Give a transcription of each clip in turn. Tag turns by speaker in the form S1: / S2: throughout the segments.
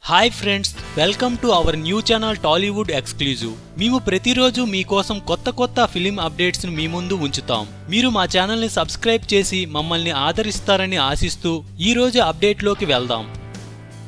S1: Hi friends, welcome to our new channel Tollywood exclusive. మేము ప్రతిరోజు మీకోసం కొత్త ఫిలిం అప్డేట్స్ ను మీ ముందు ఉంచుతాం. మీరు మా ఛానల్ ని సబ్స్క్రైబ్ చేసి మమ్మల్ని ఆదరిస్తారని ఆశిస్తూ ఈ రోజు అప్డేట్ లోకి వెళ్దాం.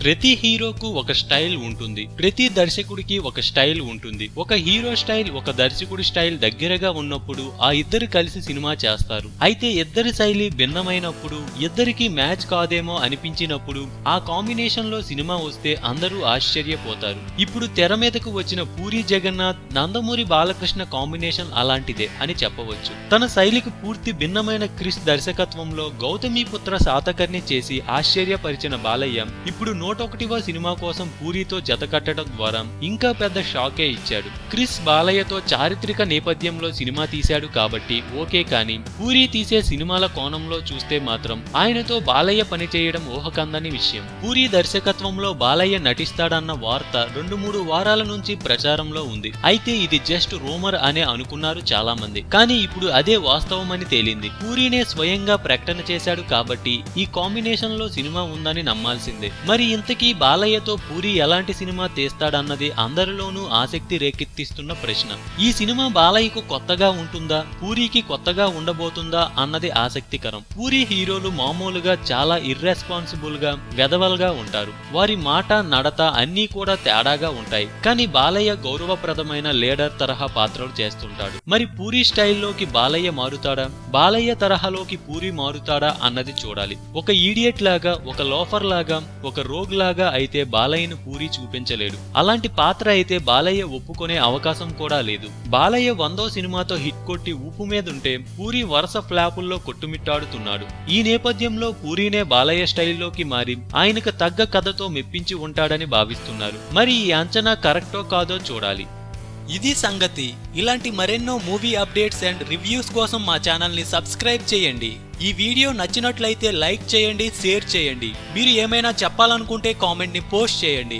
S1: ప్రతి హీరోకు ఒక స్టైల్ ఉంటుంది, ప్రతి దర్శకుడికి ఒక స్టైల్ ఉంటుంది. ఒక హీరో స్టైల్ ఒక దర్శకుడి స్టైల్ దగ్గరగా ఉన్నప్పుడు ఆ ఇద్దరు కలిసి సినిమా చేస్తారు. అయితే ఇద్దరి శైలి భిన్నమైనప్పుడు, ఇద్దరికి మ్యాచ్ కాదేమో అనిపించినప్పుడు ఆ కాంబినేషన్ లో సినిమా వస్తే అందరూ ఆశ్చర్యపోతారు. ఇప్పుడు తెర మీదకు వచ్చిన పూరి జగన్నాథ్, నందమూరి బాలకృష్ణ కాంబినేషన్ అలాంటిదే అని చెప్పవచ్చు. తన శైలికి పూర్తి భిన్నమైన క్రిష్ దర్శకత్వంలో గౌతమిపుత్ర శాతకర్ణి చేసి ఆశ్చర్యపరిచిన బాలయ్య ఇప్పుడు 101వ సినిమా కోసం పూరితో జతకట్టడం ద్వారా ఇంకా పెద్ద షాకే ఇచ్చాడు. క్రిష్ బాలయ్యతో చారిత్రక నేపథ్యంలో సినిమా తీశాడు కాబట్టి ఓకే, కానీ పూరి తీసే సినిమాల కోణంలో చూస్తే మాత్రం ఆయనతో బాలయ్య పనిచేయడం ఊహకందని విషయం. పూరి దర్శకత్వంలో బాలయ్య నటిస్తాడన్న వార్త 2-3 వారాల నుంచి ప్రచారంలో ఉంది. అయితే ఇది జస్ట్ రూమర్ అనే అనుకున్నారు చాలా మంది, కానీ ఇప్పుడు అదే వాస్తవమని తేలింది. పూరినే స్వయంగా ప్రకటన చేశాడు కాబట్టి ఈ కాంబినేషన్ లో సినిమా ఉందని నమ్మాల్సిందే. మరి ఇంతకీ బాలయ్యతో పూరి ఎలాంటి సినిమా తీస్తాడన్నది అందరిలోనూ ఆసక్తి రేకెత్తిస్తున్న ప్రశ్న. ఈ సినిమా బాలయ్యకు కొత్తగా ఉంటుందా, పూరికి కొత్తగా ఉండబోతుందా అన్నది ఆసక్తికరం. పూరి హీరోలు మామూలుగా చాలా ఇర్రెస్పాన్సిబుల్ గా, వెదవల్గా ఉంటారు. వారి మాట, నడత అన్నీ కూడా తేడాగా ఉంటాయి. కానీ బాలయ్య గౌరవప్రదమైన లీడర్ తరహా పాత్రలు చేస్తుంటాడు. మరి పూరి స్టైల్లోకి బాలయ్య మారుతాడా, బాలయ్య తరహాలోకి పూరి మారుతాడా అన్నది చూడాలి. ఒక ఈడియట్ లాగా, ఒక లోఫర్ లాగా, ఒక రోగ్ లాగా అయితే బాలయ్యను పూరి చూపించలేడు. అలాంటి పాత్ర అయితే బాలయ్య ఒప్పుకునే అవకాశం కూడా లేదు. బాలయ్య 100వ సినిమాతో హిట్ కొట్టి ఊపు మీదుంటే పూరి వరుస ఫ్లాపుల్లో కొట్టుమిట్టాడుతున్నాడు. ఈ నేపథ్యంలో పూరినే బాలయ్య స్టైల్లోకి మారి ఆయనకు తగ్గ కథతో మెప్పించి ఉంటాడని భావిస్తున్నారు. మరి ఈ అంచనా కరెక్టో కాదో చూడాలి. ఇది సంగతి. ఇలాంటి మరెన్నో మూవీ అప్డేట్స్ అండ్ రివ్యూస్ కోసం మా ఛానల్ ని సబ్స్క్రైబ్ చేయండి. ఈ వీడియో నచ్చినట్లయితే లైక్ చేయండి, షేర్ చేయండి. మీరు ఏమైనా చెప్పాలనుకుంటే కామెంట్ ని పోస్ట్ చేయండి.